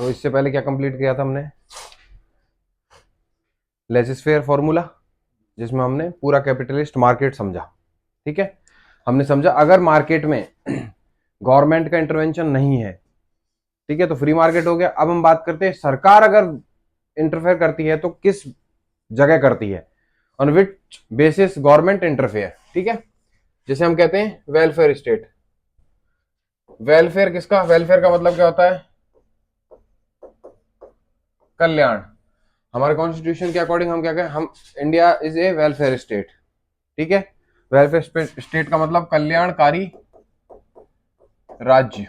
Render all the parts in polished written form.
तो इससे पहले क्या कंप्लीट किया था हमने, लेजिस्फेयर फॉर्मूला, जिसमें हमने पूरा कैपिटलिस्ट मार्केट समझा। ठीक है, हमने समझा अगर मार्केट में गवर्नमेंट का इंटरवेंशन नहीं है, ठीक है, तो फ्री मार्केट हो गया। अब हम बात करते हैं सरकार अगर इंटरफेयर करती है तो किस जगह करती है, on which basis government interfere. ठीक है, जैसे हम कहते हैं वेलफेयर स्टेट। वेलफेयर किसका, वेलफेयर का मतलब क्या होता है, कल्याण। हमारे कॉन्स्टिट्यूशन के अकॉर्डिंग हम क्या कहें, हम India is a welfare state. ठीक है, वेलफेयर स्टेट का मतलब कल्याणकारी राज्य,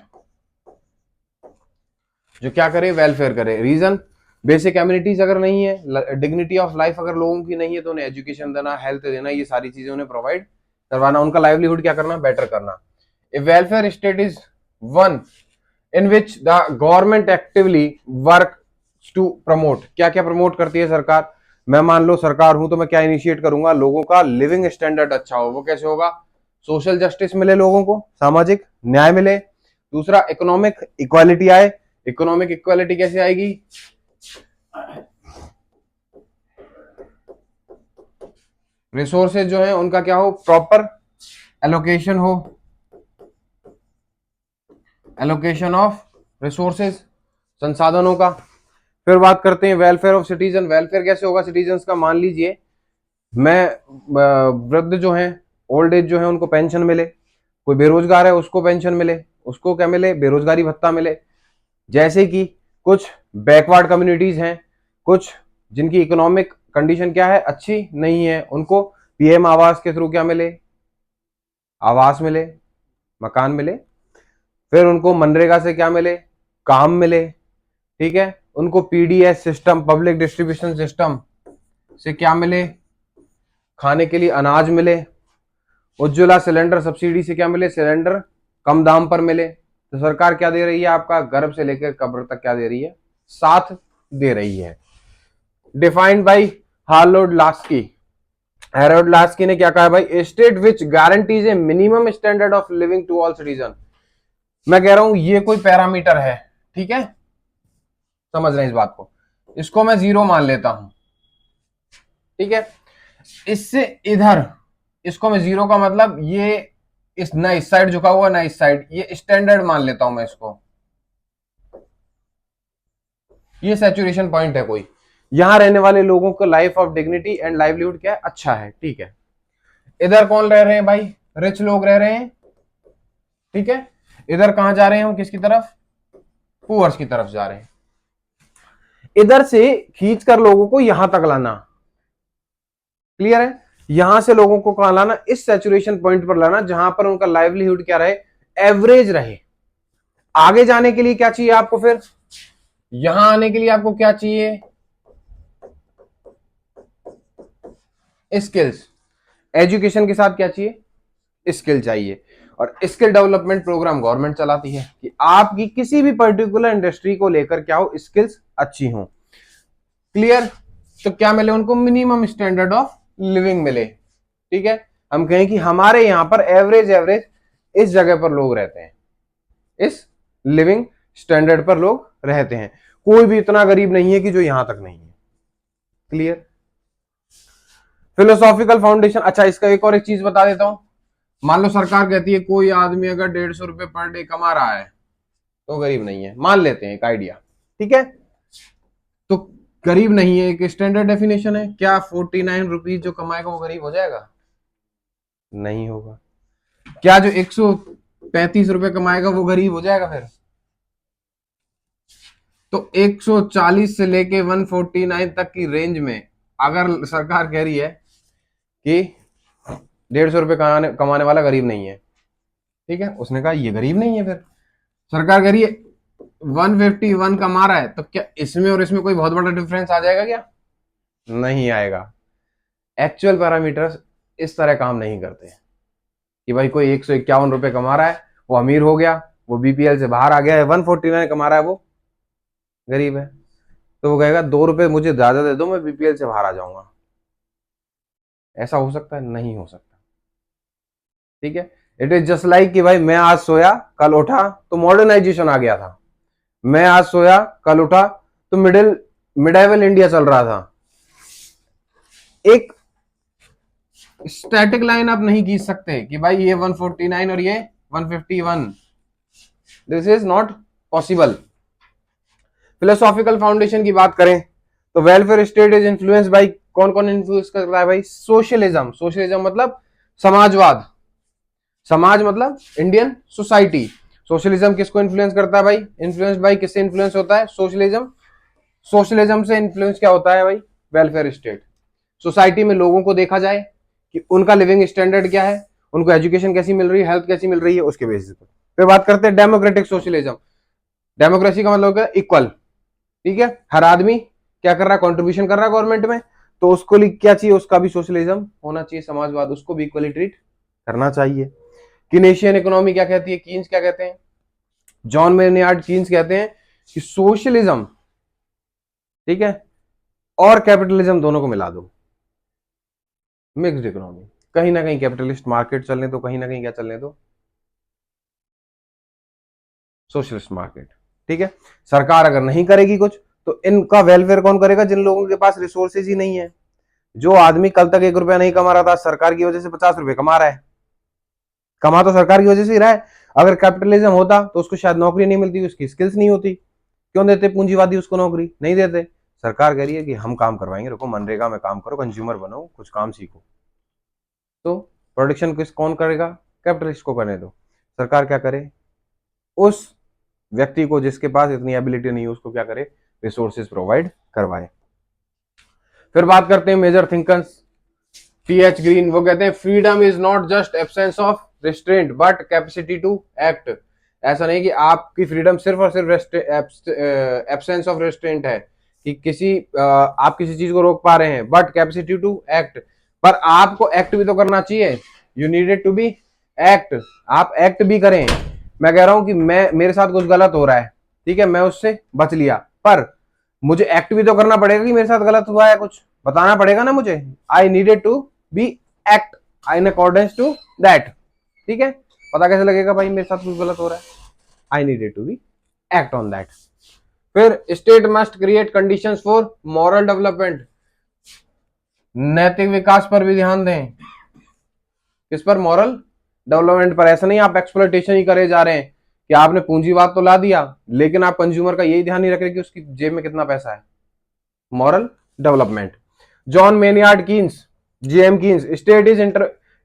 जो क्या करे, वेलफेयर करे। रीजन, बेसिक एम्यूनिटीज अगर नहीं है, डिग्निटी ऑफ लाइफ अगर लोगों की नहीं है, तो उन्हें एजुकेशन देना, हेल्थ देना, ये सारी चीजें उन्हें प्रोवाइड करवाना, उनका लाइवलीहुड क्या करना, बेटर करना। A welfare state is one in which the government actively work to promote. क्या क्या प्रमोट करती है सरकार, मैं मान लो सरकार हूं तो मैं क्या इनिशिएट करूंगा, लोगों का लिविंग स्टैंडर्ड अच्छा हो। वो कैसे होगा, सोशल जस्टिस मिले लोगों को, सामाजिक न्याय मिले। दूसरा, इकोनॉमिक इक्वालिटी आए। इकोनॉमिक इक्वालिटी कैसे आएगी, रिसोर्सेज जो है उनका क्या हो, प्रॉपर एलोकेशन हो, एलोकेशन ऑफ रिसोर्सेज, संसाधनों का। फिर बात करते हैं वेलफेयर ऑफ सिटीजन। वेलफेयर कैसे होगा सिटीजन्स का, मान लीजिए मैं वृद्ध जो हैं, ओल्ड एज जो है, उनको पेंशन मिले। कोई बेरोजगार है उसको पेंशन मिले, उसको क्या मिले, बेरोजगारी भत्ता मिले। जैसे कि कुछ बैकवर्ड कम्युनिटीज हैं, कुछ जिनकी इकोनॉमिक कंडीशन क्या है, अच्छी नहीं है, उनको पीएम आवास के थ्रू क्या मिले, आवास मिले, मकान मिले। फिर उनको मनरेगा से क्या मिले, काम मिले। ठीक है, उनको PDS system, public distribution system से क्या मिले, खाने के लिए अनाज मिले। उज्ज्वला सिलेंडर सब्सिडी से क्या मिले, सिलेंडर कम दाम पर मिले। तो सरकार क्या दे रही है, आपका गर्भ से लेकर कब्र तक क्या दे रही है, साथ दे रही है। Defined by Harold Laski. Harold Laski ने क्या कहा भाई, state which guarantees a minimum standard of living to all citizen. मैं कह रहा हूं ये कोई पैरामीटर है, ठीक है, समझ रहे हैं इस बात को, इसको मैं 0 मान लेता हूं। ठीक है, इससे इधर इसको मैं 0 का मतलब ये इस ना इस साइड झुका हुआ ना इस साइड, ये स्टैंडर्ड मान लेता हूं मैं इसको, ये सैचुरेशन पॉइंट है कोई। यहां रहने वाले लोगों को life of dignity and livelihood क्या है, अच्छा है। ठीक है, इधर कौन रह रहे हैं भाई, रिच लोग रह रहे हैं। ठीक है, इधर कहां जा रहे हैं हम, किसकी तरफ, पुअर्स की तरफ जा रहे हैं। इधर से खींचकर लोगों को यहां तक लाना, क्लियर है, यहां से लोगों को कहां लाना, इस सैचुरेशन पॉइंट पर लाना, जहां पर उनका लाइवलीहुड क्या रहे, एवरेज रहे। आगे जाने के लिए क्या चाहिए आपको, फिर यहां आने के लिए आपको क्या चाहिए, स्किल्स। एजुकेशन के साथ क्या चाहिए, स्किल चाहिए। और स्किल डेवलपमेंट प्रोग्राम गवर्नमेंट चलाती है कि आपकी किसी भी पर्टिकुलर इंडस्ट्री को लेकर क्या हो, स्किल्स अच्छी हो। क्लियर, तो क्या मिले उनको, मिनिमम स्टैंडर्ड ऑफ लिविंग मिले। ठीक है, हम कहें कि हमारे यहां पर एवरेज एवरेज इस जगह पर लोग रहते हैं, इस लिविंग स्टैंडर्ड पर लोग रहते हैं, कोई भी इतना गरीब नहीं है कि जो यहां तक नहीं है। Clear, philosophical foundation. अच्छा, इसका एक और एक चीज बता देता हूं, मान लो सरकार कहती है कोई आदमी अगर 150 रुपए पर डे कमा रहा है तो गरीब नहीं है, मान लेते हैं एक आइडिया। ठीक है, तो गरीब नहीं है एक स्टैंडर्ड डेफिनेशन है, क्या 49 रुपीज जो कमाएगा वो गरीब हो जाएगा, नहीं होगा। क्या जो 135 रुपए कमाएगा वो गरीब हो जाएगा, फिर तो 140 से लेके 149 तक की रेंज में अगर सरकार कह रही है कि 150 रुपए कमाने वाला गरीब नहीं है, ठीक है, उसने कहा ये गरीब नहीं है। फिर सरकार कह रही है 151 कमा रहा है, तो क्या इसमें और इसमें कोई बहुत बड़ा डिफरेंस आ जाएगा, क्या नहीं आएगा। एक्चुअल पैरामीटर्स इस तरह काम नहीं करते कि भाई कोई 151 रुपए कमा रहा है वो अमीर हो गया, वो बीपीएल से बाहर आ गया है, 149 कमा रहा है वो गरीब है, तो वो कहेगा 2 रुपए मुझे ज्यादा दे दो मैं बीपीएल से बाहर आ जाऊंगा। ऐसा हो सकता है, नहीं हो सकता। ठीक है, इट इज जस्ट लाइक कि भाई मैं आज सोया कल उठा, तो मॉडर्नाइजेशन आ गया था, मैं आज सोया कल उठा, तो मिडाइवल इंडिया चल रहा था। एक स्टैटिक लाइन आप नहीं खींच सकते कि भाई ये 149 और ये 151, this is not possible. Philosophical foundation की बात करें तो welfare state is influence by, कौन कौन इन्फ्लुएंस करता है भाई? सोशलिज्म। सोशलिज्म मतलब समाजवाद, समाज मतलब इंडियन सोसाइटी। सोशलिज्म किसको इन्फ्लुएंस करता है भाई? इन्फ्लुएंस बाई किससे इन्फ्लुएंस होता है? सोशलिज्म। सोशलिज्म से इन्फ्लुएंस क्या होता है भाई? Welfare state. सोसाइटी में लोगों को देखा जाए कि उनका लिविंग स्टैंडर्ड क्या है, उनको एजुकेशन कैसी मिल रही है, हेल्थ कैसी मिल रही है, उसके बेसिस पर। फिर बात करते हैं डेमोक्रेटिक सोशलिज्म। डेमोक्रेसी का मतलब क्या? इक्वल, ठीक है, हर आदमी क्या कर रहा है? कंट्रीब्यूशन कर रहा है गवर्नमेंट में, तो उसको क्या चाहिए? उसका भी सोशलिज्म होना चाहिए, समाजवाद, उसको भी इक्वली ट्रीट करना चाहिए। कीनेशियन इकोनॉमी क्या कहती है? कीन्स क्या कहते हैं? जॉन मेनियार्ड कीन्स कहते हैं कि सोशलिज्म, ठीक है, और कैपिटलिज्म दोनों को मिला दो, मिक्स्ड इकोनॉमी। कहीं ना कहीं कैपिटलिस्ट मार्केट चलने दो, कहीं ना कहीं क्या चलने दो? सोशलिस्ट मार्केट, ठीक है। सरकार अगर नहीं करेगी कुछ, तो इनका वेलफेयर कौन करेगा? जिन लोगों के पास रिसोर्सेज ही नहीं है। जो आदमी कल तक 1 रुपया नहीं कमा रहा था, सरकार की वजह से 50 रुपए कमा रहा है। कमा तो सरकार की वजह से ही रहा है। अगर कैपिटलिज्म होता तो उसको शायद नौकरी नहीं मिलती, उसकी स्किल्स नहीं होती। क्यों देते पूंजीवादी उसको नौकरी? नहीं देते। सरकार कह रही है कि हम काम करवाएंगे, रुको मनरेगा में काम करो, कंज्यूमर बनो, कुछ काम सीखो। तो प्रोडक्शन किस कौन करेगा? कैपिटलिस्ट को करने दो। सरकार क्या करे? उस व्यक्ति को जिसके पास इतनी एबिलिटी नहीं है, उसको क्या करे? रिसोर्सेज प्रोवाइड करवाए। फिर बात करते हैं मेजर थिंकर्स। टी.एच. ग्रीन, वो कहते हैं freedom is not just absence of restraint but capacity to act. ऐसा नहीं कि आपकी फ्रीडम सिर्फ और सिर्फ एब्सेंस ऑफ रिस्ट्रेंट है, कि आप किसी चीज को रोक पा रहे हैं, बट कैपेसिटी टू एक्ट, पर आपको एक्ट भी तो करना चाहिए। You needed to be act, आप एक्ट भी करें। मैं कह रहा हूं कि मेरे साथ कुछ गलत हो रहा है, ठीक है, मैं उससे बच लिया, पर मुझे एक्ट भी तो करना पड़ेगा कि मेरे साथ गलत हुआ है, कुछ बताना पड़ेगा ना मुझे। I needed to be act in accordance to that, ठीक है। पता कैसे लगेगा भाई मेरे साथ कुछ गलत हो रहा है? I needed to be act on that. फिर state must create conditions for moral development, नैतिक विकास पर भी ध्यान दें। किस पर? मॉरल डेवलपमेंट पर। ऐसा नहीं आप एक्सप्लॉयटेशन ही करे जा रहे हैं कि आपने पूंजीवाद तो ला दिया, लेकिन आप कंज्यूमर का यही ध्यान नहीं रख रहे कि उसकी जेब में कितना पैसा है। Moral development. John Maynard Keynes, JM Keynes,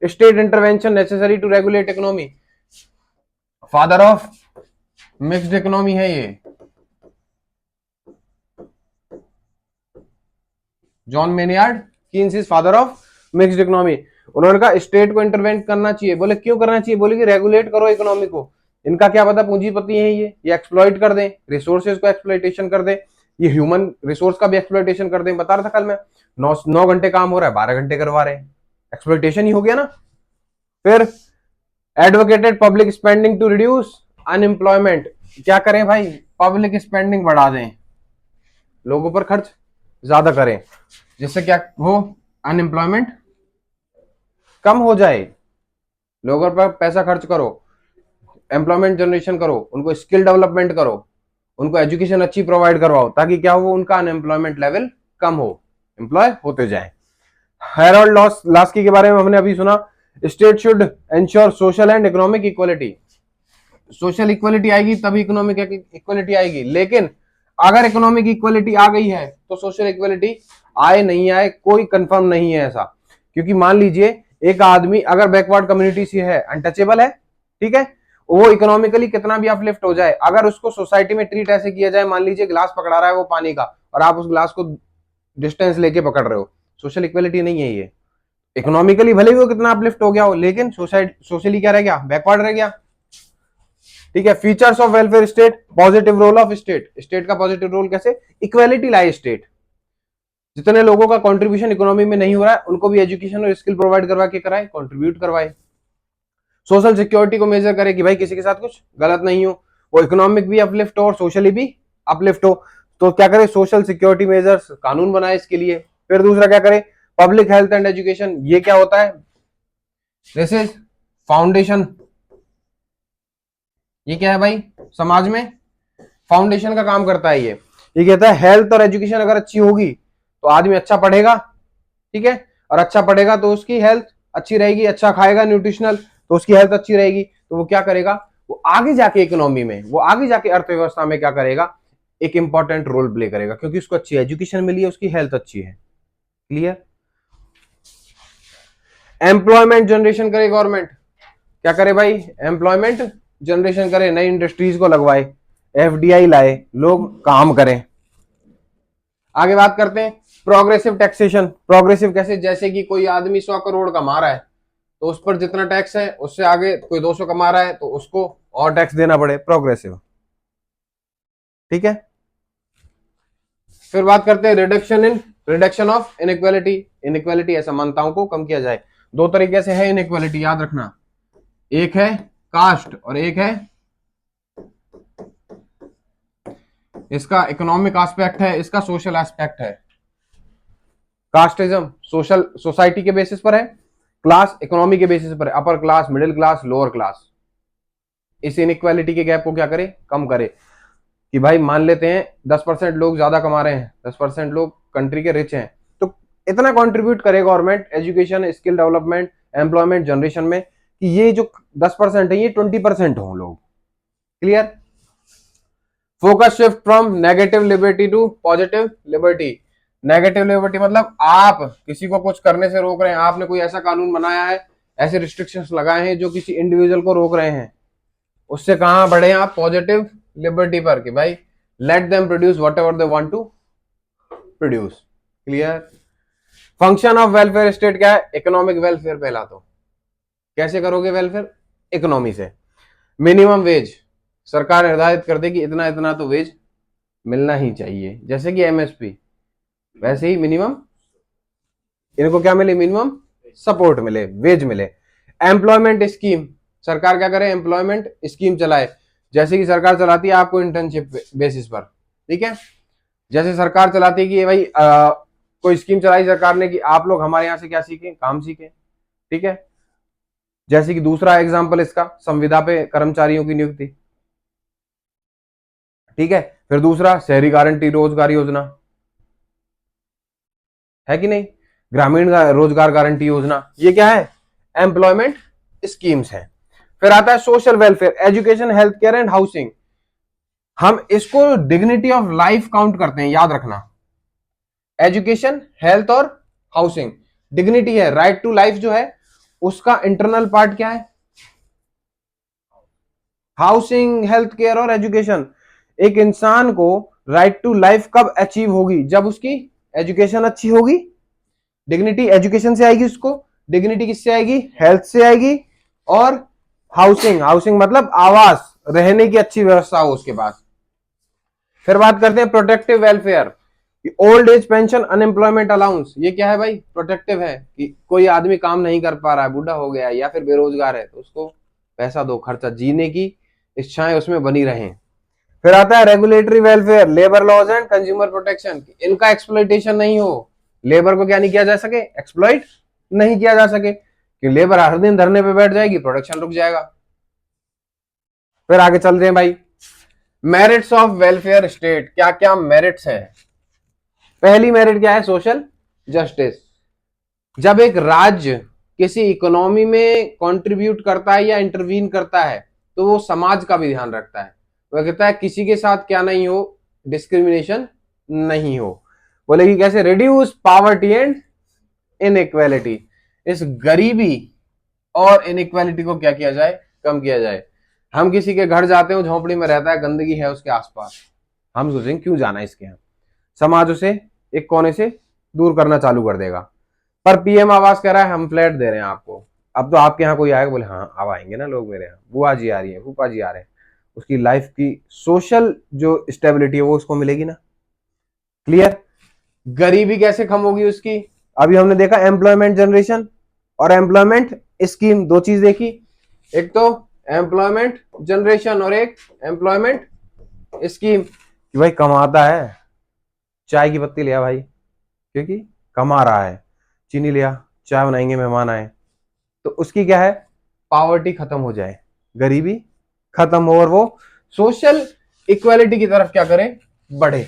state intervention necessary to regulate economy, father of mixed economy है ये। John Maynard Keynes is father of mixed economy. उन्होंने कहा स्टेट को इंटरवेंट करना चाहिए। बोले क्यों करना चाहिए? बोले कि रेगुलेट करो इकोनॉमी को। इनका क्या पता पूंजीपति है ये एक्सप्लॉइट कर दें, रिसोर्सेज को एक्सप्लॉइटेशन कर दें, ये ह्यूमन रिसोर्स का भी एक्सप्लॉइटेशन कर दें। बता रहा था कल मैं, 9 घंटे काम हो रहा है, 12 घंटे करवा रहे हैं, एक्सप्लॉइटेशन ही हो गया ना। फिर advocated public spending to reduce unemployment. क्या करें भाई? पब्लिक स्पेंडिंग बढ़ा दें, लोगों पर खर्च ज्यादा करें, जिससे क्या हो? अनएम्प्लॉयमेंट कम हो जाए। लोगों पर पैसा खर्च करो, एम्प्लॉयमेंट जनरेशन करो, उनको स्किल डेवलपमेंट करो, उनको एजुकेशन अच्छी प्रोवाइड करवाओ, ताकि क्या हो? उनका अनएम्प्लॉयमेंट लेवल कम हो, एम्प्लॉय होते जाए। हैरोल्ड लास्की के बारे में हमने अभी सुना। State should ensure social and economic equality. Social equality आएगी तभी इकोनॉमिक इक्वलिटी आएगी, लेकिन अगर इकोनॉमिक इक्वलिटी आ गई है तो सोशल इक्वलिटी आए नहीं आए कोई कंफर्म नहीं है ऐसा। क्योंकि मान लीजिए एक आदमी अगर बैकवर्ड कम्युनिटी से है, अनटचेबल है, ठीक है, वो इकोनॉमिकली कितना भी अपलिफ्ट हो जाए, अगर उसको सोसाइटी में ट्रीट ऐसे किया जाए, मान लीजिए ग्लास पकड़ा रहा है वो पानी का, और आप उस ग्लास को डिस्टेंस लेके पकड़ रहे हो, सोशल इक्वलिटी नहीं है ये। इकोनॉमिकली भले ही वो कितना अपलिफ्ट हो गया हो, लेकिन सोशली क्या रह गया? बैकवर्ड रह गया, ठीक है। Features of welfare state, positive role of state. State का पॉजिटिव रोल कैसे? इक्वेलिटी लाए स्टेट, जितने लोगों का कंट्रीब्यूशन इकोनॉमी में नहीं हो रहा है उनको भी एजुकेशन और स्किल प्रोवाइड करवा के कराए, कंट्रीब्यूट करवाए। सोशल सिक्योरिटी को मेजर करे कि भाई किसी के साथ कुछ गलत नहीं हो, वो इकोनॉमिक भी अपलिफ्ट हो और सोशली भी अपलिफ्ट हो। तो क्या करे? सोशल सिक्योरिटी मेजर्स, कानून बनाए इसके लिए। फिर दूसरा क्या करे? Public health and education. ये क्या होता है? This is foundation. ये क्या है भाई? समाज में फाउंडेशन का काम करता है ये कहता है हेल्थ और एजुकेशन अगर अच्छी होगी तो आदमी अच्छा पढ़ेगा, ठीक है, और अच्छा पढ़ेगा तो उसकी हेल्थ अच्छी रहेगी, अच्छा खाएगा न्यूट्रिशनल तो उसकी हेल्थ अच्छी रहेगी, तो वो क्या करेगा, वो आगे जाके इकोनॉमी में, वो आगे जाके अर्थव्यवस्था में क्या करेगा, एक इंपॉर्टेंट रोल प्ले करेगा, क्योंकि उसको अच्छी एजुकेशन मिली है, उसकी हेल्थ अच्छी है। क्लियर। एम्प्लॉयमेंट जनरेशन करे गवर्नमेंट, क्या करे भाई, एम्प्लॉयमेंट जनरेशन करे, नई इंडस्ट्रीज को लगवाए, एफडीआई लाए, लोग काम करें। आगे बात करते हैं प्रोग्रेसिव टैक्सेशन। प्रोग्रेसिव कैसे, जैसे कि कोई आदमी 100 करोड़ कमा रहा है तो उस पर जितना टैक्स है उससे आगे कोई 200 कमा रहा है तो उसको और टैक्स देना पड़े, प्रोग्रेसिव। ठीक है। फिर बात करते हैं रिडक्शन ऑफ इनइक्वालिटी। इनइक्वालिटी असमानताओं को कम किया जाए। दो तरीके से है इनइक्वालिटी, याद रखना, एक है कास्ट और एक है इसका इकोनॉमिक एस्पेक्ट है, इसका सोशल एस्पेक्ट है। कास्टिज्म सोशल सोसाइटी के बेसिस पर है, क्लास इकोनॉमी के बेसिस पर है, upper class, middle class, lower class. इस इनइक्वालिटी के गैप को क्या करे, कम करे। कि भाई मान लेते हैं 10% लोग ज्यादा कमा रहे हैं, 10% लोग कंट्री के रिच हैं, तो इतना कंट्रीब्यूट करे government education, skill development, employment generation में कि ये जो 10% है ये 20% हो लोग। Clear. Focus shift from negative liberty to positive liberty. Negative liberty मतलब आप किसी को कुछ करने से रोक रहे हैं, आपने कोई ऐसा कानून बनाया है, ऐसे रिस्ट्रिक्शंस लगाए हैं जो किसी इंडिविजुअल को रोक रहे हैं, उससे कहां बढ़े आप, पॉजिटिव लिबर्टी पर, कि भाई let them produce whatever they want to produce. Clear. Function of welfare state क्या है, इकोनॉमिक वेलफेयर। पहला तो कैसे करोगे वेलफेयर, इकोनॉमी से। मिनिमम वेज, सरकार निर्धारित कर दे कि इतना इतना तो वेज मिलना ही चाहिए, जैसे कि एमएसपी, वैसे ही मिनिमम इनको क्या मिले, मिनिमम सपोर्ट मिले, वेज मिले। एम्प्लॉयमेंट स्कीम, सरकार क्या करे, एम्प्लॉयमेंट स्कीम चलाए, जैसे कि सरकार चलाती है आपको इंटर्नशिप बेसिस पर, ठीक है। जैसे सरकार चलाती है कि भाई कोई स्कीम चलाई सरकार ने कि आप लोग हमारे यहां से क्या सीखें, काम सीखें, ठीक है। जैसे कि दूसरा एग्जांपल इसका संविदा पे कर्मचारियों की नियुक्ति, ठीक है। फिर दूसरा शहरी गारंटी रोजगार योजना, है कि नहीं, ग्रामीण रोजगार गारंटी योजना, ये क्या है, एम्प्लॉयमेंट स्कीम्स है। फिर आता है social welfare, education, health care and housing. हम इसको डिग्निटी ऑफ लाइफ काउंट करते हैं, याद रखना। एजुकेशन, हेल्थ और हाउसिंग, डिग्निटी है, राइट टू लाइफ जो है उसका इंटरनल पार्ट क्या है, हाउसिंग, हेल्थ केयर और एजुकेशन। एक इंसान को राइट टू लाइफ कब अचीव होगी, जब उसकी एजुकेशन अच्छी होगी, डिग्निटी एजुकेशन से आएगी उसको, डिग्निटी किससे आएगी, हेल्थ से आएगी, और हाउसिंग, हाउसिंग मतलब आवास, रहने की अच्छी व्यवस्था हो उसके पास। फिर बात करते हैं protective welfare, old age pension, unemployment allowance. ये क्या है भाई, प्रोटेक्टिव है, कि कोई आदमी काम नहीं कर पा रहा है, बूढ़ा हो गया है या फिर बेरोजगार है, तो उसको पैसा दो, खर्चा, जीने की इच्छाएं उसमें बनी रहें। फिर आता है regulatory welfare, labour laws and consumer protection, इनका एक्सप्लॉइटेशन नहीं हो, लेबर को क्या नहीं किया जा सके, एक्सप्लॉइट नहीं किया जा सके, कि लेबर हर दिन धरने पे बैठ जाएगी, प्रोडक्शन रुक जाएगा। फिर आगे चल रहे हैं भाई, मेरिट्स ऑफ वेलफेयर स्टेट, क्या क्या मेरिट्स हैं। पहली मेरिट क्या है, सोशल जस्टिस। जब एक राज्य किसी इकोनॉमी में कंट्रीब्यूट करता है या इंटरवीन करता है तो वो समाज का भी ध्यान रखता है, वह कहता है किसी के साथ क्या नहीं हो, डिस्क्रिमिनेशन नहीं हो। बोले कि कैसे, रिड्यूस पॉवर्टी एंड इनइक्वालिटी, इस गरीबी और इनइक्वालिटी को क्या किया जाए, कम किया जाए। हम किसी के घर जाते हैं, झोपड़ी में रहता है, गंदगी है उसके आसपास, हम सोचेंगे क्यों जाना इसके यहाँ, समाज उसे एक कोने से दूर करना चालू कर देगा। पर पीएम आवास कह रहा है हम फ्लैट दे रहे हैं आपको, अब तो आपके यहाँ कोई आएगा, बोले हाँ अब आएंगे ना लोग मेरे यहाँ, बुआ जी आ रही है, फूफा जी आ रहे हैं, उसकी लाइफ की सोशल जो स्टेबिलिटी है वो उसको मिलेगी ना। क्लियर। गरीबी कैसे कम होगी उसकी, अभी हमने देखा एम्प्लॉयमेंट जनरेशन और एम्प्लॉयमेंट स्कीम, दो चीज देखी, एक तो एम्प्लॉयमेंट जनरेशन और एक एम्प्लॉयमेंट स्कीम। कि भाई कमाता है, चाय की पत्ती लिया भाई क्योंकि कमा रहा है, चीनी लिया, चाय बनाएंगे मेहमान आए, तो उसकी क्या है, पावर्टी खत्म हो जाए, गरीबी खत्म हो, और वो सोशल इक्वालिटी की तरफ क्या करे, बढ़े।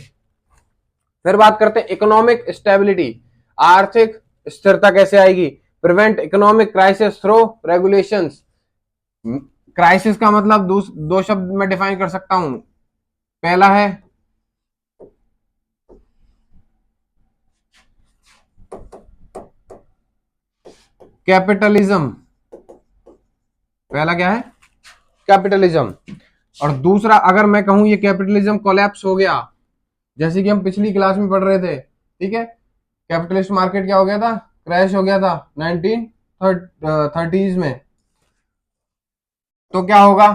फिर बात करते हैं इकोनॉमिक स्टेबिलिटी, आर्थिक स्थिरता कैसे आएगी। Prevent economic crisis through regulations. Crisis का मतलब दो शब्द में डिफाइन कर सकता हूं। पहला है कैपिटलिज्म, पहला क्या है, कैपिटलिज्म। और दूसरा, अगर मैं कहूं ये कैपिटलिज्म कोलैप्स हो गया, जैसे कि हम पिछली क्लास में पढ़ रहे थे, ठीक है, कैपिटलिस्ट मार्केट क्या हो गया था, क्रैश हो गया था 1930s में, तो क्या होगा,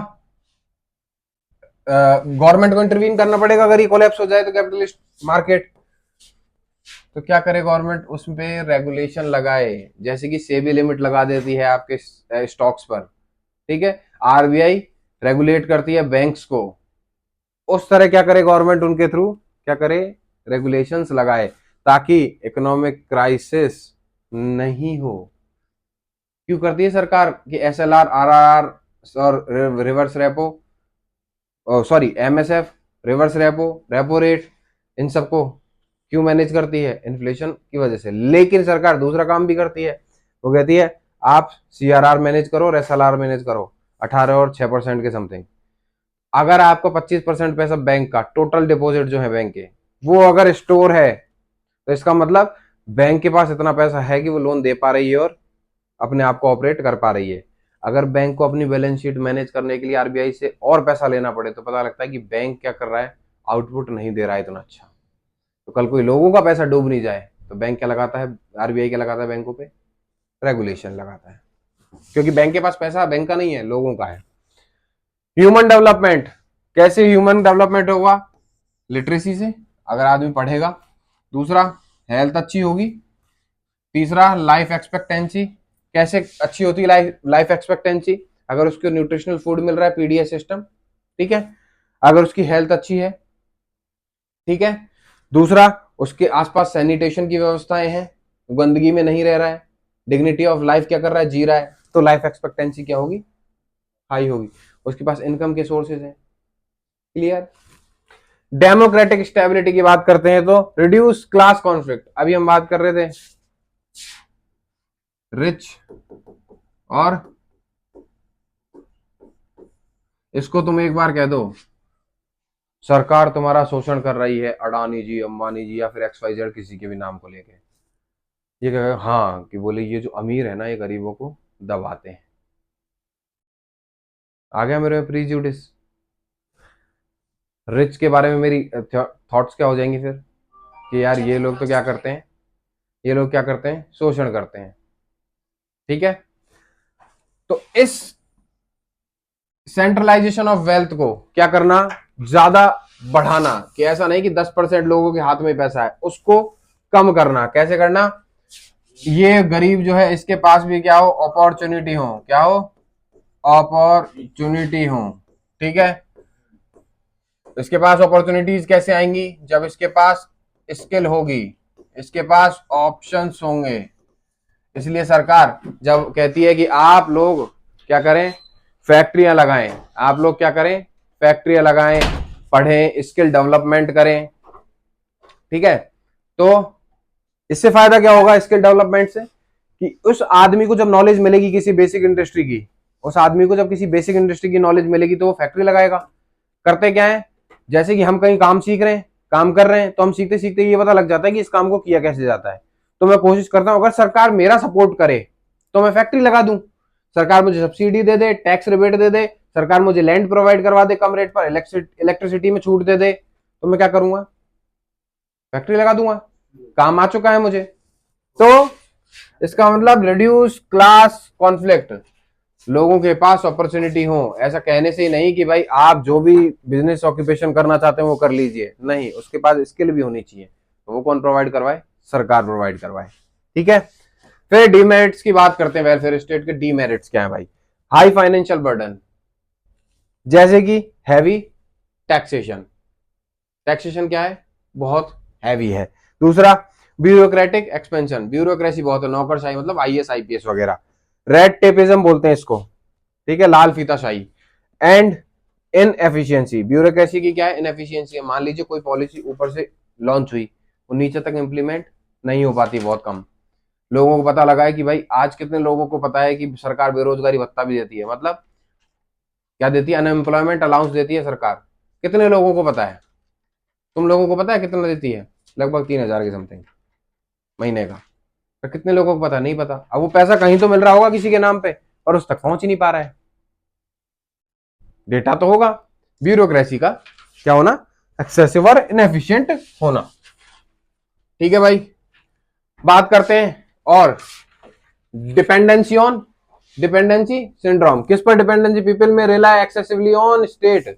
गवर्नमेंट को इंटरवीन करना पड़ेगा अगर ये कोलैप्स हो जाए तो कैपिटलिस्ट मार्केट। तो क्या करे गवर्नमेंट, उसमें रेगुलेशन लगाए, जैसे कि सेबी लिमिट लगा देती है आपके स्टॉक्स पर, ठीक है, आरबीआई रेगुलेट करती है बैंक्स को, उस तरह क्या करे गवर्नमेंट, उनके थ्रू क्या करे, रेगुलेशंस लगाए, ताकि इकोनॉमिक क्राइसिस नहीं हो। क्यों करती है सरकार कि एसएलआर, आरआरआर और reverse repo, sorry MSF, reverse repo, repo rate, इन सबको क्यों मैनेज करती है, इन्फ्लेशन की वजह से। लेकिन सरकार दूसरा काम भी करती है, वो कहती है आप सीआरआर मैनेज करो और एसएलआर मैनेज करो 18 और 6% के समथिंग। अगर आपको 25% पैसा बैंक का टोटल डिपॉजिट जो है बैंक के, वो अगर स्टोर है, तो इसका मतलब बैंक के पास इतना पैसा है कि वो लोन दे पा रही है और अपने आप को ऑपरेट कर पा रही है। अगर बैंक को अपनी बैलेंस शीट मैनेज करने के लिए आरबीआई से और पैसा लेना पड़े, तो पता लगता है कि बैंक क्या कर रहा है, आउटपुट नहीं दे रहा है इतना अच्छा। तो कल कोई लोगों का पैसा डूब नहीं जाए, तो बैंक क्या लगाता है, आरबीआई क्या लगाता है, बैंकों पे रेगुलेशन लगाता है, क्योंकि बैंक के पास पैसा बैंक का नहीं है, लोगों का है। ह्यूमन डेवलपमेंट, कैसे ह्यूमन डेवलपमेंट होगा, लिटरेसी से, अगर आदमी पढ़ेगा। दूसरा, हेल्थ अच्छी होगी। तीसरा, लाइफ एक्सपेक्टेंसी, कैसे अच्छी होती है लाइफ एक्सपेक्टेंसी, अगर उसको न्यूट्रिशनल फूड मिल रहा है, पीडीएस सिस्टम, ठीक है, अगर उसकी हेल्थ अच्छी है, ठीक है। दूसरा, उसके आसपास सैनिटेशन की व्यवस्थाएं हैं, गंदगी में नहीं रह रहा है, डिग्निटी ऑफ लाइफ क्या कर रहा है, जी रहा है, तो लाइफ एक्सपेक्टेंसी क्या होगी, हाई होगी। उसके पास इनकम के सोर्सेज हैं, क्लियर। डेमोक्रेटिक स्टेबिलिटी की बात करते हैं तो रिड्यूस क्लास कॉन्फ्लिक्ट, अभी हम बात कर रहे थे रिच और, इसको तुम एक बार कह दो सरकार तुम्हारा शोषण कर रही है, अडानी जी, अंबानी जी, या फिर XYZ किसी के भी नाम को लेके, ये कहेगा हाँ कि बोले ये जो अमीर है ना, ये गरीबों को दबाते हैं। आ गया मेरे प्रीजुडिस, रिच के बारे में मेरी थॉट्स क्या हो जाएंगी फिर, कि यार ये लोग तो क्या करते हैं, ये लोग क्या करते हैं, शोषण करते हैं, ठीक है। तो इस सेंट्रलाइजेशन ऑफ वेल्थ को क्या करना, ज्यादा बढ़ाना, कि ऐसा नहीं कि 10% लोगों के हाथ में पैसा है, उसको कम करना। कैसे करना, ये गरीब जो है इसके पास भी क्या हो, अपॉर्चुनिटी हो, क्या हो, अपॉर्चुनिटी हो, ठीक है। इसके पास अपॉर्चुनिटीज कैसे आएंगी, जब इसके पास स्किल होगी, इसके पास ऑप्शंस होंगे। इसलिए सरकार जब कहती है कि आप लोग क्या करें, फैक्ट्रियां लगाएं, आप लोग क्या करें, फैक्ट्रियां लगाएं, पढ़ें, स्किल डेवलपमेंट करें, ठीक है। तो इससे फायदा क्या होगा स्किल डेवलपमेंट से, कि उस आदमी को जब नॉलेज मिलेगी किसी बेसिक इंडस्ट्री की, उस आदमी को जब किसी बेसिक इंडस्ट्री की नॉलेज मिलेगी तो वो फैक्ट्री लगाएगा। करते क्या है, जैसे कि हम कहीं काम सीख रहे हैं, काम कर रहे हैं, तो हम सीखते सीखते ये पता लग जाता है कि इस काम को किया कैसे जाता है। तो मैं कोशिश करता हूं अगर सरकार मेरा सपोर्ट करे तो मैं फैक्ट्री लगा दूं, सरकार मुझे सब्सिडी दे दे, टैक्स रिबेट दे दे, सरकार मुझे लैंड प्रोवाइड करवा दे कम रेट पर, इलेक्ट्रिसिटी में छूट दे दे, तो मैं क्या करूंगा, फैक्ट्री लगा दूंगा, काम आ चुका है मुझे। तो इसका मतलब रिड्यूस क्लास कॉन्फ्लिक्ट, लोगों के पास अपॉर्चुनिटी हो। ऐसा कहने से ही नहीं कि भाई आप जो भी बिजनेस ऑक्यूपेशन करना चाहते हैं वो कर लीजिए, नहीं, उसके पास स्किल भी होनी चाहिए। तो वो कौन प्रोवाइड करवाए, सरकार प्रोवाइड करवाए, ठीक है। फिर डीमेरिट्स की बात करते हैं, वेलफेयर स्टेट के डीमेरिट्स क्या है भाई, हाई फाइनेंशियल बर्डन, जैसे कि हैवी टैक्सेशन, टैक्सेशन क्या है, बहुत हैवी है। दूसरा, ब्यूरोक्रेटिक एक्सपेंशन, ब्यूरोक्रेसी बहुत है, नौकरशाही, मतलब आईएएस आईपीएस वगैरह, रेड टेपिज्म बोलते हैं इसको, ठीक है, लाल फीताशाही। एंड इनएफिशिएंसी, ब्यूरोक्रेसी की क्या है, इनएफिशिएंसी है। मान लीजिए कोई पॉलिसी ऊपर से लॉन्च हुई, वो नीचे तक इम्प्लीमेंट नहीं हो पाती, बहुत कम लोगों को पता लगा है कि भाई आज कितने लोगों को पता है कि सरकार बेरोजगारी भत्ता भी देती है, मतलब क्या देती है, अनएम्प्लॉयमेंट अलाउंस देती है सरकार। कितने लोगों को पता है? तुम लोगों को पता है कितना देती है? लगभग 3,000 के समथिंग महीने का। तो कितने लोगों को पता? नहीं पता। अब वो पैसा कहीं तो मिल रहा होगा किसी के नाम पे, और उस तक पहुंच ही नहीं पा रहा है। डेटा तो होगा। ब्यूरोक्रेसी का क्या होना, एक्सेसिव और इनएफिशिएंट होना। ठीक है भाई, बात करते हैं और डिपेंडेंसी सिंड्रोम। किस पर डिपेंडेंसी? पीपल में रिलाई एक्सेसिवली ऑन स्टेट।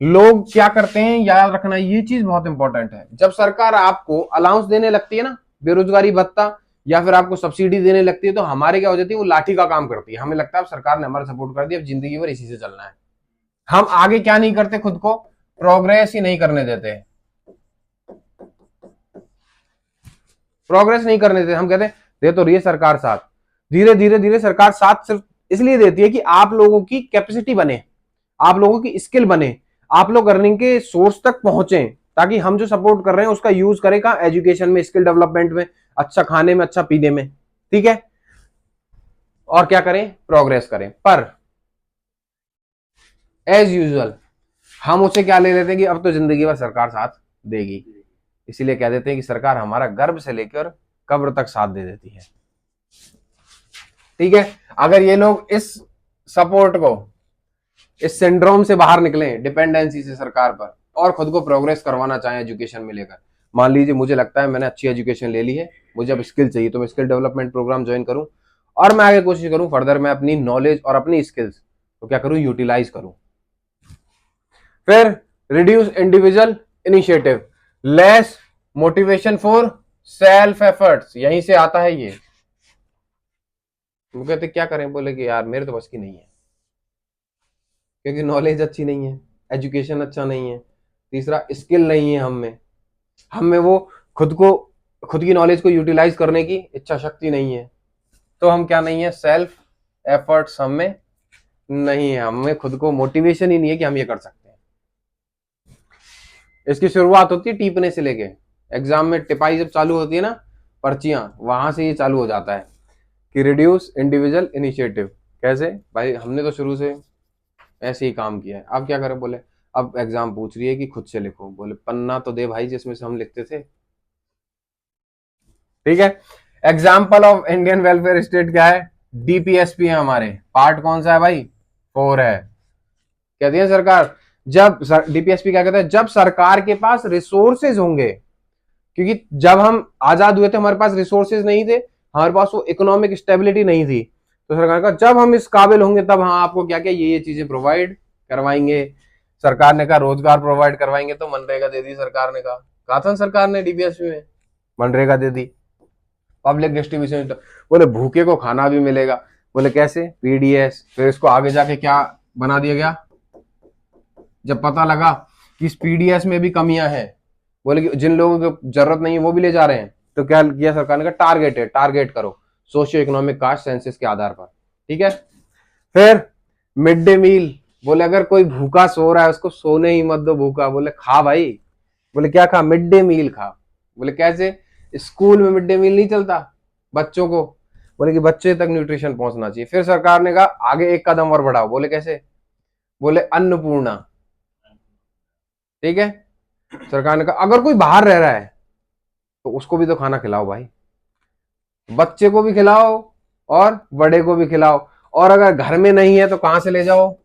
लोग क्या करते हैं, याद रखना, ये चीज बहुत इंपॉर्टेंट है। जब सरकार आपको अलाउंस देने लगती है ना, बेरोजगारी भत्ता या फिर आपको सब्सिडी देने लगती है, तो हमारे क्या हो जाती है, वो लाठी का काम करती है। हमें लगता है अब सरकार ने हमारा सपोर्ट कर दिया, अब जिंदगी भर इसी से चलना है। हम आगे क्या नहीं करते, खुद को प्रोग्रेस ही नहीं करने देते, प्रोग्रेस नहीं करने देते। हम कहते हैं दे तो रही है सरकार साथ, धीरे धीरे धीरे सरकार साथ सिर्फ इसलिए देती है कि आप लोगों की कैपेसिटी बने, आप लोगों की स्किल बने, आप लोग अर्निंग के सोर्स तक पहुंचे, ताकि हम जो सपोर्ट कर रहे हैं उसका यूज करें का एजुकेशन में, स्किल डेवलपमेंट में, अच्छा खाने में, अच्छा पीने में। ठीक है, और क्या करें, प्रोग्रेस करें। पर एज यूजुअल हम उसे क्या ले लेते हैं कि अब तो जिंदगी भर सरकार साथ देगी, इसीलिए कह देते हैं कि सरकार हमारा गर्भ से लेकर कब्र तक साथ दे देती है। ठीक है, अगर ये लोग इस सपोर्ट को, इस सिंड्रोम से बाहर निकले, डिपेंडेंसी से सरकार पर, और खुद को प्रोग्रेस करवाना चाहें एजुकेशन में लेकर, मान लीजिए मुझे लगता है मैंने अच्छी एजुकेशन ले ली है, मुझे अब स्किल चाहिए, तो मैं स्किल डेवलपमेंट प्रोग्राम ज्वाइन करूं और मैं आगे कोशिश करूं फर्दर मैं अपनी नॉलेज और अपनी स्किल्स को क्या करूं, यूटिलाइज करूं। फिर reduce individual initiative, less motivation for self efforts, यहीं से आता है ये। वो कहते क्या करें, बोले कि यार मेरे तो बस की नहीं है, क्योंकि नॉलेज अच्छी नहीं है, एजुकेशन अच्छा नहीं है, तीसरा स्किल नहीं है हम में वो खुद को, खुद की नॉलेज को यूटिलाइज करने की इच्छा शक्ति नहीं है। तो हम क्या नहीं है, सेल्फ एफर्ट्स हम में नहीं है, हमें खुद को मोटिवेशन ही नहीं है कि हम ये कर सकते हैं। इसकी शुरुआत होती है टीपने से लेके, एग्जाम में टिपाई जब चालू होती है ना, पर्चियां, वहां से ये चालू हो जाता है कि रिड्यूस इंडिविजुअल इनिशिएटिव। कैसे भाई, हमने तो शुरू से ऐसे ही काम किया है, अब क्या करें, बोले अब एग्जाम पूछ रही है कि खुद से लिखो, बोले पन्ना तो दे भाई जिसमें से हम लिखते थे। ठीक है, example of Indian welfare state क्या है, डीपीएसपी है हमारे, पार्ट कौन सा है भाई, 4 है। कहती है सरकार, जब डीपीएसपी क्या कहता है, जब सरकार के पास रिसोर्सेज होंगे, क्योंकि जब हम आजाद हुए थे हमारे पास रिसोर्सेज नहीं थे, हमारे पास वो इकोनॉमिक स्टेबिलिटी नहीं थी, तो सरकार का जब हम इस काबिल होंगे तब हाँ आपको क्या क्या ये चीजें प्रोवाइड करवाएंगे। सरकार ने कहा रोजगार प्रोवाइड करवाएंगे, तो मनरेगा दे दी सरकार ने, कहा था सरकार ने डीपीएसपी में, मनरेगा दे दी। पब्लिक डिस्ट्रीब्यूशन, बोले भूखे को खाना भी मिलेगा, बोले कैसे, पीडीएस। फिर इसको आगे जाके क्या बना दिया गया, जब पता लगा कि इस पीडीएस में भी कमियां हैं, बोले कि जिन लोगों को जरूरत नहीं है वो भी ले जा रहे हैं, तो क्या किया सरकार ने, कहा टारगेट करो सोशियो इकोनॉमिक कास्ट सेंसस के आधार पर। ठीक है, फिर मिड डे मील, बोले अगर कोई भूखा सो रहा है उसको सोने ही मत दो भूखा, बोले खा भाई, बोले क्या खा, मिड डे मील खा। बोले कैसे, स्कूल में मिड डे मील नहीं चलता बच्चों को, बोले कि बच्चे तक न्यूट्रिशन पहुंचना चाहिए। फिर सरकार ने कहा आगे एक कदम और बढ़ाओ, बोले कैसे, बोले अन्नपूर्णा। ठीक है, सरकार ने कहा अगर कोई बाहर रह रहा है तो उसको भी तो खाना खिलाओ भाई, बच्चे को भी खिलाओ और बड़े को भी खिलाओ, और अगर घर में नहीं है तो कहां से ले जाओ,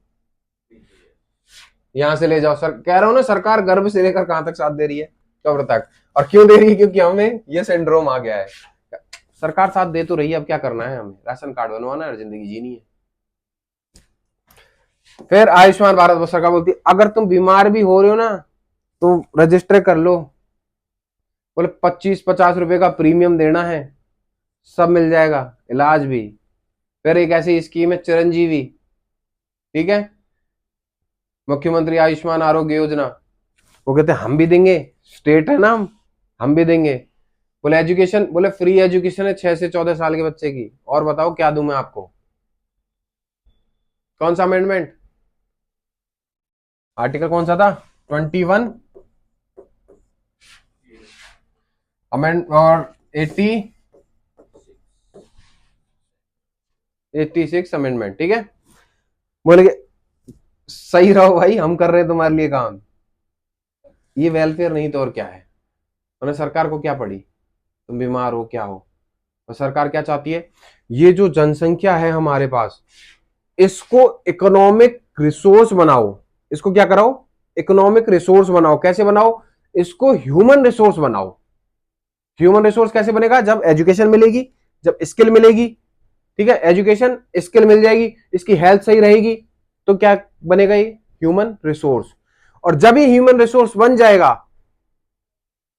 यहां से ले जाओ। सर कह रहा हूं ना, सरकार गर्भ से लेकर कहां तक साथ दे रही है, कब्र तक। और क्यों दे रही है, क्योंकि हमें ये सिंड्रोम आ गया है। सरकार साथ दे तो रही है, अब क्या करना है, हमें राशन कार्ड बनवाना है, जिंदगी जीनी है। फिर आयुष्मान भारत सरकार बोलती है अगर तुम बीमार भी हो रहे हो ना तो रजिस्टर कर लो, बोले 25-50 रुपए का प्रीमियम देना है, सब मिल जाएगा, इलाज भी। फिर एक ऐसी स्कीम है चिरंजीवी, ठीक है, मुख्यमंत्री आयुष्मान आरोग्य योजना, वो कहते हैं हम भी देंगे, स्टेट है ना, हम भी देंगे। बोले एजुकेशन, बोले फ्री एजुकेशन है 6 से 14 साल के बच्चे की। और बताओ क्या दूं मैं आपको, कौन सा अमेंडमेंट, आर्टिकल कौन सा था? 21 अमेंड और 86 अमेंडमेंट। ठीक है, बोले कि सही रहो भाई, हम कर रहे हैं तुम्हारे लिए काम। ये वेलफेयर नहीं तो और क्या है? मैंने सरकार को क्या पड़ी, तुम बीमार हो क्या हो, और सरकार क्या चाहती है? ये जो जनसंख्या है हमारे पास, इसको इकोनॉमिक रिसोर्स बनाओ। इसको क्या कराओ? इकोनॉमिक रिसोर्स बनाओ। कैसे बनाओ? इसको ह्यूमन रिसोर्स बनाओ। ह्यूमन रिसोर्स कैसे बनेगा? जब एजुकेशन मिलेगी, जब स्किल मिलेगी। ठीक है, एजुकेशन स्किल मिल जाएगी, इसकी हेल्थ सही रहेगी, तो क्या बनेगा? ये ह्यूमन रिसोर्स। और जब ये ह्यूमन रिसोर्स बन जाएगा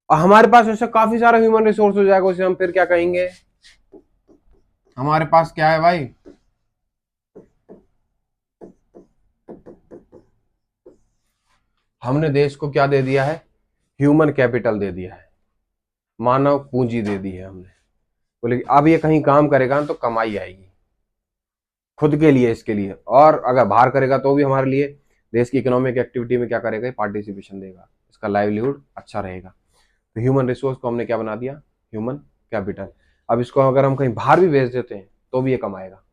और हमारे पास ऐसा काफी सारा ह्यूमन रिसोर्स हो जाएगा, उसे हम फिर क्या कहेंगे? हमारे पास क्या है भाई? हमने देश को क्या दे दिया है? ह्यूमन कैपिटल दे दिया है, मानव पूंजी दे दी है हमने। बोले अब ये कहीं काम करेगा तो कमाई आएगी खुद के लिए, इसके लिए, और अगर बाहर करेगा तो भी हमारे लिए, देश की इकोनॉमिक एक्टिविटी में क्या करेगा? पार्टिसिपेशन देगा, इसका लाइवलीहुड अच्छा रहेगा। तो ह्यूमन रिसोर्स को हमने क्या बना दिया? Human capital. अब इसको अगर हम कहीं बाहर भी भेज देते हैं तो भी ये कमाएगा।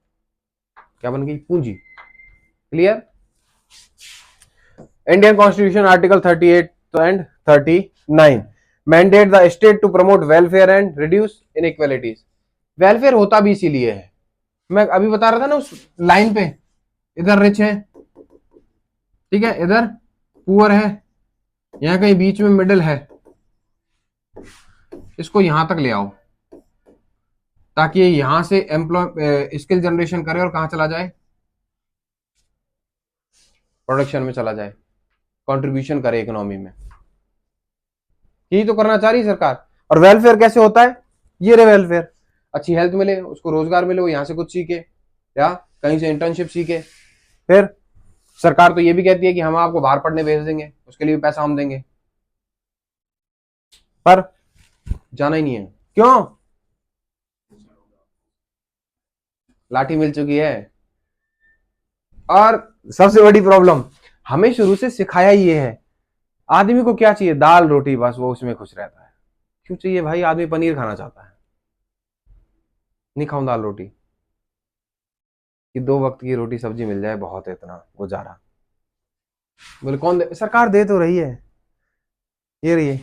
क्या बन गई? पूंजी। Clear? Indian constitution article 38 and 39 mandate the state to promote welfare and reduce inequalities. Welfare होता भी इसीलिए है, मैं अभी बता रहा था ना उस लाइन पे, इधर रिच है, ठीक है, इधर पुअर है, यहां कहीं बीच में मिडिल है, इसको यहां तक ले आओ ताकि यहां से एम्प्लॉय स्किल जनरेशन करे और कहां चला जाए? प्रोडक्शन में चला जाए, कंट्रीब्यूशन करे इकोनॉमी में। यही तो करना चाह रही है सरकार। और वेलफेयर कैसे होता है? ये रे वेलफेयर, अच्छी हेल्थ मिले, उसको रोजगार मिले, वो यहां से कुछ सीखे या कहीं से इंटर्नशिप सीखे। फिर सरकार तो ये भी कहती है कि हम आपको बाहर पढ़ने भेज देंगे, उसके लिए भी पैसा हम देंगे, पर जाना ही नहीं है। क्यों? लाठी मिल चुकी है। और सबसे बड़ी प्रॉब्लम, हमें शुरू से सिखाया ये है, आदमी को क्या चाहिए? दाल रोटी, बस वो उसमें खुश रहता है। क्यों चाहिए भाई? आदमी पनीर खाना चाहता है, नहीं खाऊं दाल रोटी? कि 2 वक्त की रोटी सब्जी मिल जाए बहुत है, इतना गुजारा। बोले कौन दे? सरकार दे तो रही है, ये रही है,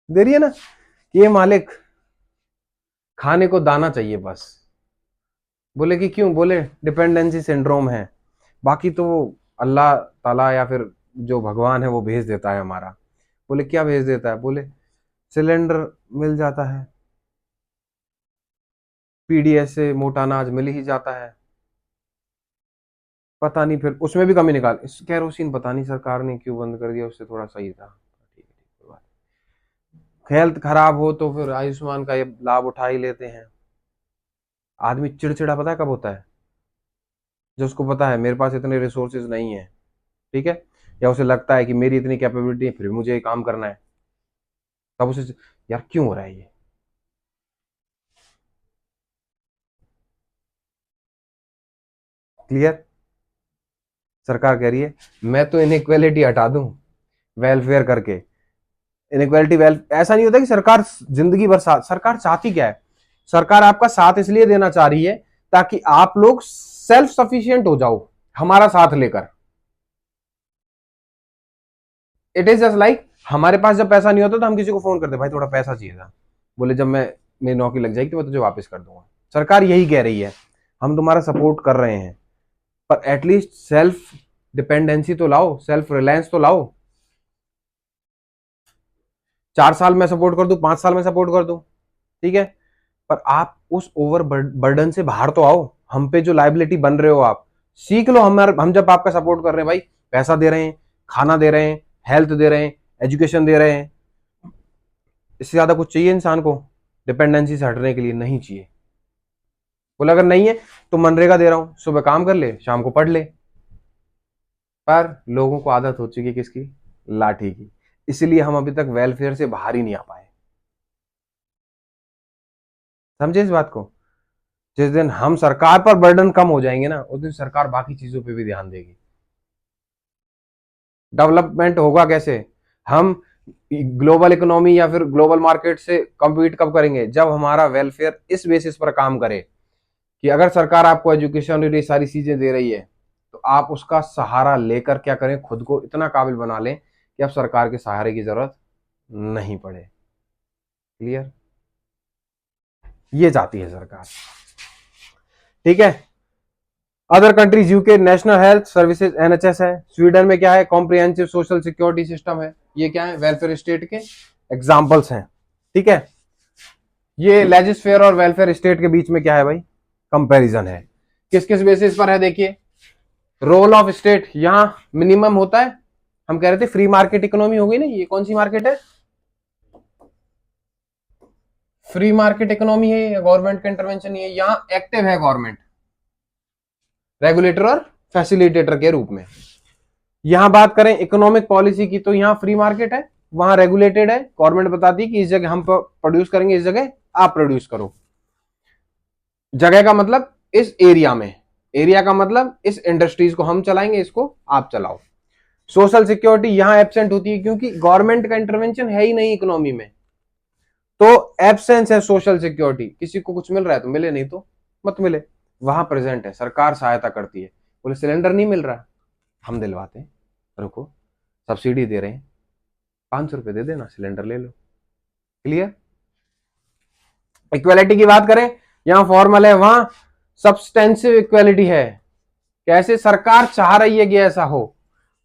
दे रही है ना, कि ये मालिक खाने को दाना चाहिए बस। बोले कि क्यों? बोले डिपेंडेंसी सिंड्रोम है, बाकी तो अल्लाह ताला या फिर जो भगवान है वो भेज देता है हमारा। बोले क्या भेज देता है? बोले सिलेंडर मिल जाता है, पीडीएस से मोटा अनाज मिल ही जाता है, पता नहीं फिर उसमें भी कमी निकाल, इस कैरोसिन पता नहीं सरकार ने क्यों बंद कर दिया, उससे थोड़ा सही था। ठीक है, कोई बात नहीं। हेल्थ खराब हो तो फिर आयुष्मान का ये लाभ उठा ही लेते हैं। आदमी चिड़चिड़ा पता है कब होता है? जो उसको पता है मेरे पास इतने रिसोर्सेज नहीं है, ठीक है, या उसे लगता है कि मेरी इतनी कैपेबिलिटी है फिर भी मुझे ये काम करना है, तब उसे यार क्यों हो रहा है ये? क्लियर? सरकार कह रही है मैं तो इनइक्वालिटी हटा दूं वेलफेयर करके। इनइक्वालिटी वेल ऐसा नहीं होता कि सरकार जिंदगी भर साथ, सरकार चाहती क्या है? सरकार आपका साथ इसलिए देना चाह रही है ताकि आप लोग सेल्फ सफिशिएंट हो जाओ हमारा साथ लेकर। इट इज जस्ट लाइक, हमारे पास जब पैसा नहीं होता तो हम किसी को फोन करते भाई थोड़ा पैसा चाहिए था, बोले जब मैं मेरी नौकरी लग जाएगी तो मैं तुझे वापस कर दूंगा। सरकार यही कह रही है, हम तुम्हारा सपोर्ट कर रहे हैं, पर एटलीस्ट सेल्फ डिपेंडेंसी तो लाओ, सेल्फ रिलायंस तो लाओ। 4 साल में सपोर्ट कर दूं, 5 साल में सपोर्ट कर दूं, ठीक है, पर आप उस ओवर बर्डन से बाहर तो आओ। हम पे जो लाइबिलिटी बन रहे हो आप, सीख लो। हम जब आपका सपोर्ट कर रहे हैं भाई, पैसा दे रहे हैं, खाना दे रहे हैं, हेल्थ दे रहे हैं, एजुकेशन दे रहे हैं, इससे ज्यादा कुछ चाहिए इंसान को डिपेंडेंसी से हटने के लिए? नहीं चाहिए। बोले अगर नहीं है तो मनरेगा दे रहा हूं, सुबह काम कर ले, शाम को पढ़ ले। पर लोगों को आदत हो चुकी है किसकी? लाठी की। इसलिए हम अभी तक वेलफेयर से बाहर ही नहीं आ पाए। समझे इस बात को? जिस दिन हम सरकार पर बर्डन कम हो जाएंगे ना, उस दिन सरकार बाकी चीजों पे भी ध्यान देगी। डेवलपमेंट होगा कैसे, हम ग्लोबल इकोनॉमी या फिर ग्लोबल मार्केट से compete कब करेंगे, जब हमारा वेलफेयर इस बेसिस पर काम करे कि अगर सरकार आपको एजुकेशन और ये सारी चीजें दे रही है तो आप उसका सहारा लेकर क्या करें, खुद को इतना काबिल बना लें कि अब सरकार के सहारे की जरूरत नहीं पड़े। क्लियर? ये चाहती है सरकार। ठीक है। Other countries, UK national health services NHS है, स्वीडन में क्या है, कॉम्प्रिहेंसिव सोशल सिक्योरिटी सिस्टम है। ये क्या है, वेलफेयर स्टेट के एग्जांपल्स हैं। ठीक है। ये लेजिस्लेचर और वेलफेयर स्टेट के बीच में क्या है भाई, कंपैरिजन है। किस किस बेसिस पर है, देखिए रोल ऑफ स्टेट यहां मिनिमम होता है। हम कह रहे थे फ्री मार्केट इकोनॉमी हो गई ना, ये कौन सी मार्केट है, फ्री मार्केट इकोनॉमी है या गवर्नमेंट का इंटरवेंशन है। यहां एक्टिव है गवर्नमेंट, रेगुलेटर और फैसिलिटेटर के रूप में। यहां बात करें इकोनॉमिक पॉलिसी की, तो यहां फ्री मार्केट है, वहां रेगुलेटेड है, गवर्नमेंट बताती है कि इस जगह हम प्रोड्यूस करेंगे, इस जगह आप प्रोड्यूस करो। जगह का मतलब इस एरिया में, एरिया का मतलब इस इंडस्ट्रीज को हम चलाएंगे, इसको आप चलाओ। सोशल सिक्योरिटी यहां एब्सेंट होती है क्योंकि गवर्नमेंट का इंटरवेंशन है ही नहीं इकोनॉमी में, तो एब्सेंस है सोशल सिक्योरिटी। किसी को कुछ मिल रहा है तो मिले, नहीं तो मत मिले। वहां प्रेजेंट है, सरकार सहायता करती है। बोले सिलेंडर नहीं मिल रहा, हम दिलवाते हैं, रुको सब्सिडी दे रहे हैं, 500 रुपए दे देना, सिलेंडर ले लो। क्लियर? इक्वालिटी की बात करें, यहां फॉर्मल है, वहां सब्सटेंसिव इक्वालिटी है। कैसे, सरकार चाह रही है कि ऐसा हो।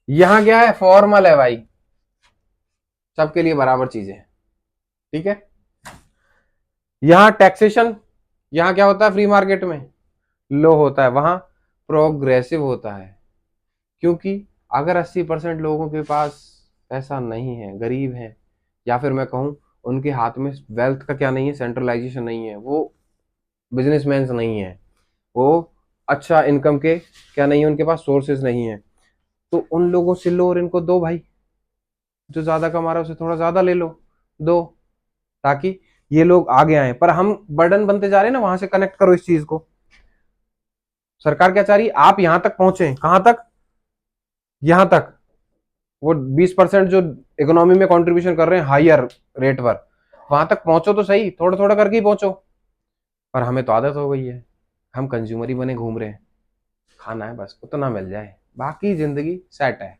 यहां क्या है, फॉर्मल है भाई, सबके लिए बराबर चीजें। ठीक है। यहां टैक्सेशन, यहां क्या होता है फ्री मार्केट में, लो होता है, वहां प्रोग्रेसिव होता है। क्योंकि अगर 80% लोगों के पास पैसा नहीं है, गरीब है, या फिर मैं कहूं उनके हाथ में वेल्थ का क्या नहीं है, सेंट्रलाइजेशन नहीं है, वो बिजनेसमैन नहीं है, वो अच्छा इनकम के क्या नहीं है, उनके पास सोर्सेज नहीं है, तो उन लोगों से लो और इनको दो भाई। जो ज्यादा कमा रहा है उसे थोड़ा ज्यादा ले लो, दो, ताकि ये लोग आगे आए। पर हम बर्डन बनते जा रहे हैं ना, वहां से कनेक्ट करो इस चीज को। सरकार क्या चाह रही है, आप यहां तक पहुंचे, कहां तक, यहां तक। वो 20% जो इकोनॉमी में कंट्रीब्यूशन कर रहे हैं हायर रेट पर, वहां तक पहुंचो तो सही, थोड़ा थोड़ा करके ही पहुंचो। पर हमें तो आदत हो गई है, हम कंज्यूमर ही बने घूम रहे हैं, खाना है बस उतना मिल जाए, बाकी जिंदगी सेट है।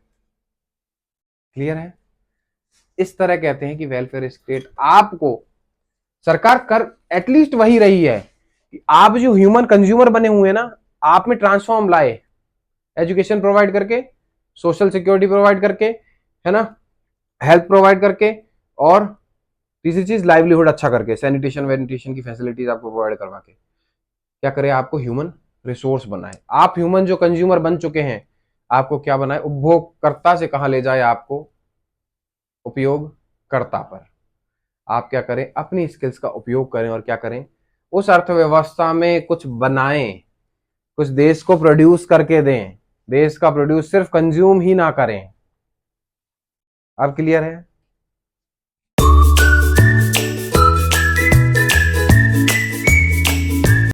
क्लियर है? इस तरह कहते हैं कि वेलफेयर स्टेट आपको सरकार कर एटलीस्ट वही रही है कि आप जो ह्यूमन कंज्यूमर बने हुए हैं ना, आप में ट्रांसफॉर्म लाए, एजुकेशन प्रोवाइड करके, सोशल सिक्योरिटी प्रोवाइड करके, है ना, हेल्थ प्रोवाइड करके, और तीसरी चीज लाइवलीहुड अच्छा करके, सैनिटेशन वैनिटेशन की फैसिलिटीज आपको प्रोवाइड करवा के क्या करे, आपको ह्यूमन रिसोर्स बनाए। आप ह्यूमन जो कंज्यूमर बन चुके हैं, आपको क्या बनाए, उपभोगकर्ता से कहां ले जाए, आपको उपयोगकर्ता पर। आप क्या करें, अपनी स्किल्स का उपयोग करें और क्या करें, उस अर्थव्यवस्था में कुछ बनाएं, कुछ देश को प्रोड्यूस करके दें, देश का प्रोड्यूस सिर्फ कंज्यूम ही ना करें। अब क्लियर है?